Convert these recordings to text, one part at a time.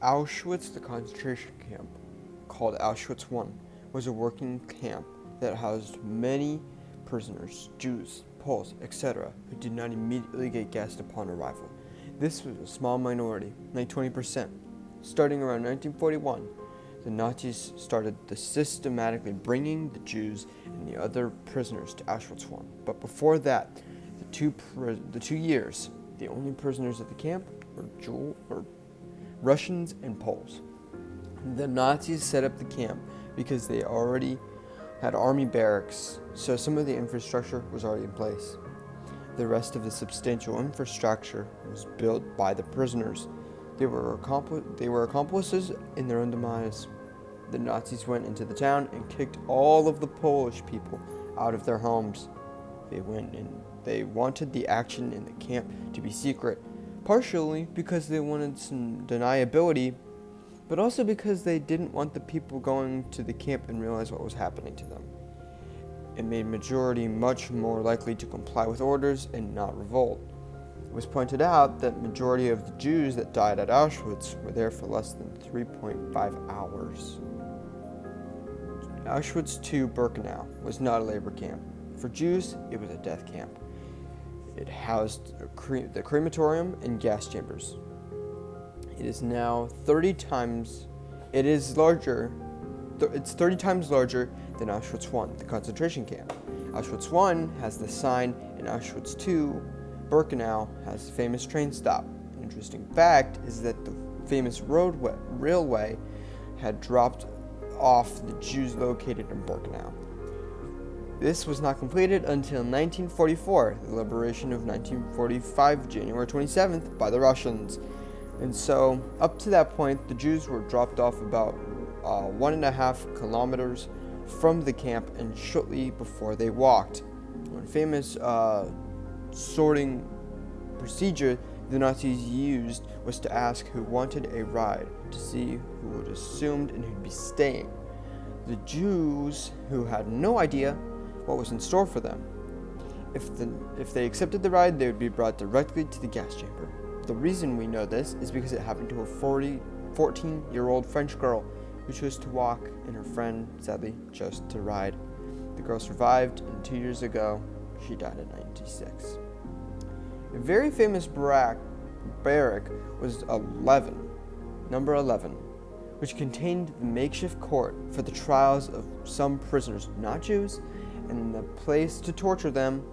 Auschwitz, the concentration camp, called Auschwitz I, was a working camp that housed many prisoners, Jews, Poles, etc., who did not immediately get gassed upon arrival. This was a small minority, like 20%. Starting around 1941, the Nazis started systematically bringing the Jews and the other prisoners to Auschwitz I. But before that, the 2 years, the only prisoners at the camp were Russians and Poles. The Nazis set up the camp because they already had army barracks, so some of the infrastructure was already in place. The rest of the substantial infrastructure was built by the prisoners. They were accomplices in their own demise. The Nazis went into the town and kicked all of the Polish people out of their homes. They wanted the action in the camp to be secret, partially because they wanted some deniability, but also because they didn't want the people going to the camp and realize what was happening to them. It made majority much more likely to comply with orders and not revolt. It was pointed out that majority of the Jews that died at Auschwitz were there for less than 3.5 hours. Auschwitz II-Birkenau was not a labor camp. For Jews, it was a death camp. It housed the crematorium and gas chambers. It is now 30 times. It's 30 times larger than Auschwitz I, the concentration camp. Auschwitz I has the sign, and Auschwitz II-Birkenau has the famous train stop. An interesting fact is that the famous railway had dropped off the Jews located in Birkenau. This was not completed until 1944, the liberation of 1945, January 27th, by the Russians. And so, up to that point, the Jews were dropped off about 1.5 kilometers from the camp, and shortly before they walked. One famous sorting procedure the Nazis used was to ask who wanted a ride to see who would assumed and who'd be staying. The Jews, who had no idea what was in store for them, if they accepted the ride, they would be brought directly to the gas chamber. The reason we know this is because it happened to a 14-year-old French girl who chose to walk, and her friend sadly chose to ride. The girl survived, and 2 years ago, she died at 96. A very famous barrack was number 11, which contained the makeshift court for the trials of some prisoners, not Jews, and the place to torture them.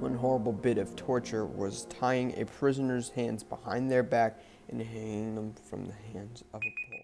One horrible bit of torture was tying a prisoner's hands behind their back and hanging them from the hands of a pole.